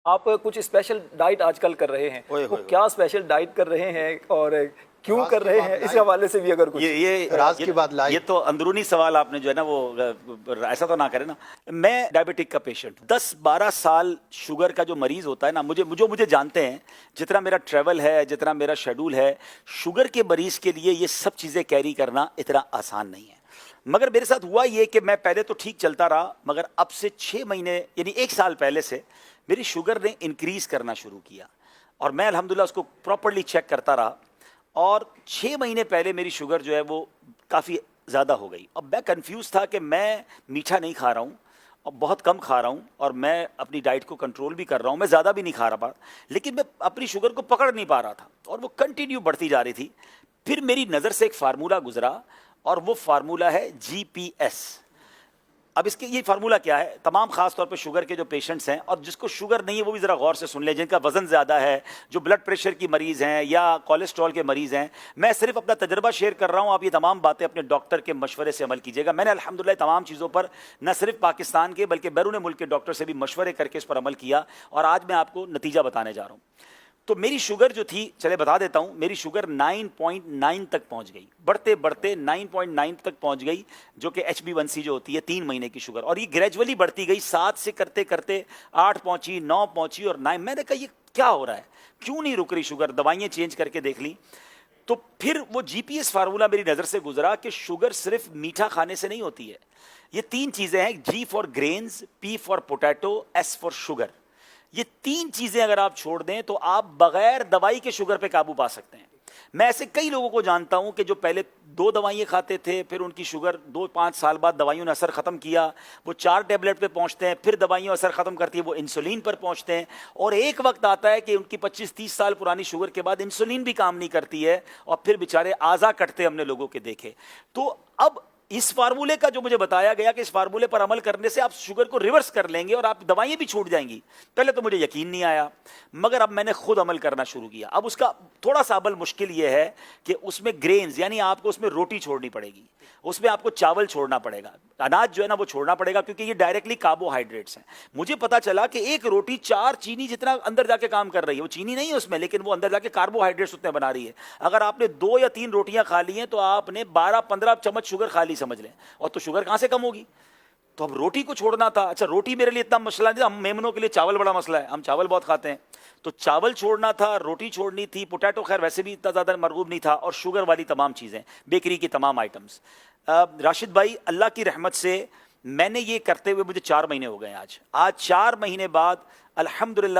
آپ کچھ special diet آج کل کر رہے ہیں، وہ کیا اسپیشل ڈائٹ کر رہے ہیں اور کیوں کر رہے ہیں، اس حوالے سے بھی اگر کچھ راز کی بات لائے. یہ تو اندرونی سوال آپ نے جو ہے نا وہ ایسا تو نہ کرے نا. میں ڈائبٹک کا پیشنٹ 10-12 سال شوگر کا جو مریض ہوتا ہے نا، مجھے جانتے ہیں، جتنا میرا ٹریول ہے، جتنا میرا شیڈول ہے، شوگر کے مریض کے لیے یہ سب چیزیں کیری کرنا اتنا آسان نہیں ہے. مگر میرے ساتھ ہوا یہ کہ میں پہلے تو ٹھیک چلتا رہا، مگر اب سے 6 مہینے یعنی 1 سال پہلے سے میری شوگر نے انکریز کرنا شروع کیا، اور میں الحمدللہ اس کو پراپرلی چیک کرتا رہا، اور 6 مہینے پہلے میری شوگر جو ہے وہ کافی زیادہ ہو گئی. اب میں کنفیوز تھا کہ میں میٹھا نہیں کھا رہا ہوں اور بہت کم کھا رہا ہوں، اور میں اپنی ڈائٹ کو کنٹرول بھی کر رہا ہوں، میں زیادہ بھی نہیں کھا رہا، لیکن میں اپنی شوگر کو پکڑ نہیں پا رہا تھا اور وہ کنٹینیو بڑھتی جا رہی تھی. پھر میری نظر سے ایک فارمولہ گزرا، اور وہ فارمولہ ہے GPS. اب اس کے یہ فارمولہ کیا ہے، تمام خاص طور پہ شوگر کے جو پیشنٹس ہیں، اور جس کو شوگر نہیں ہے وہ بھی ذرا غور سے سن لیں، جن کا وزن زیادہ ہے، جو بلڈ پریشر کی مریض ہیں یا کولیسٹرول کے مریض ہیں. میں صرف اپنا تجربہ شیئر کر رہا ہوں، آپ یہ تمام باتیں اپنے ڈاکٹر کے مشورے سے عمل کیجیے گا. میں نے الحمدللہ تمام چیزوں پر نہ صرف پاکستان کے بلکہ بیرون ملک کے ڈاکٹر سے بھی مشورے کر کے اس پر عمل کیا، اور آج میں آپ کو نتیجہ بتانے جا رہا ہوں. تو میری شوگر جو تھی، چلے بتا دیتا ہوں، میری شوگر 9.9 تک پہنچ گئی، بڑھتے بڑھتے 9.9 تک پہنچ گئی، جو کہ HbA1c جو ہوتی ہے 3 مہینے کی شوگر، اور یہ گریجولی بڑھتی گئی. 7 سے کرتے کرتے 8 پہنچی، 9 پہنچی اور 9. میں نے کہا یہ کیا ہو رہا ہے، کیوں نہیں رک رہی شوگر؟ دوائیاں چینج کر کے دیکھ لی. تو پھر وہ GPS فارمولہ میری نظر سے گزرا کہ شوگر صرف میٹھا کھانے سے نہیں ہوتی ہے. یہ 3 چیزیں ہیں، G for greens, P for potato, S for sugar. یہ 3 چیزیں اگر آپ چھوڑ دیں تو آپ بغیر دوائی کے شوگر پہ قابو پا سکتے ہیں. میں ایسے کئی لوگوں کو جانتا ہوں کہ جو پہلے 2 دوائیں کھاتے تھے، پھر ان کی شوگر 2-5 سال بعد دوائیوں نے اثر ختم کیا، وہ 4 ٹیبلٹ پہ پہنچتے ہیں، پھر دوائیوں اثر ختم کرتی ہے، وہ انسولین پر پہنچتے ہیں، اور ایک وقت آتا ہے کہ ان کی 25-30 سال پرانی شوگر کے بعد انسولین بھی کام نہیں کرتی ہے، اور پھر بیچارے اعضا کٹتے ہم نے لوگوں کے دیکھے. تو اب اس فارمولے کا جو مجھے بتایا گیا کہ اس فارمولے پر عمل کرنے سے آپ شوگر کو ریورس کر لیں گے اور آپ دوائیں بھی چھوٹ جائیں گی، پہلے تو مجھے یقین نہیں آیا، مگر اب میں نے خود عمل کرنا شروع کیا. اب اس کا تھوڑا سا عمل مشکل یہ ہے کہ اس میں گرینز، یعنی آپ کو اس میں روٹی چھوڑنی پڑے گی، اس میں آپ کو چاول چھوڑنا پڑے گا، اناج جو ہے نا وہ چھوڑنا پڑے گا، کیونکہ یہ ڈائریکٹلی کاربوہائیڈریٹس ہیں. مجھے پتا چلا کہ ایک روٹی 4 چینی جتنا اندر جا کے کام کر رہی ہے، وہ چینی نہیں ہے اس میں، لیکن وہ اندر جا کے کاربوہائیڈریٹس اتنے بنا رہی ہے. اگر آپ نے 2 یا 3 روٹیاں کھا لی ہیں تو آپ نے 12-15 چمچ شوگر کھا لی سمجھ لیں، اور تو شوگر کہاں سے کم ہوگی؟ تو اب روٹی کو چھوڑنا تھا. اچھا روٹی میرے لیے اتنا مسئلہ نہیں، ہم میمنوں کے لیے چاول بڑا مسئلہ ہے، ہم چاول بہت کھاتے ہیں، تو چاول چھوڑنا تھا، روٹی چھوڑنی تھی، پوٹیٹو خیر ویسے بھی اتنا زیادہ مرغوب نہیں تھا، اور شوگر والی تمام چیزیں، بیکری کی تمام آئٹمز. راشد بھائی اللہ کی رحمت سے میں نے یہ کرتے ہوئے مجھے 4 مہینے ہو گئے. آج 4 مہینے بعد الحمدللہ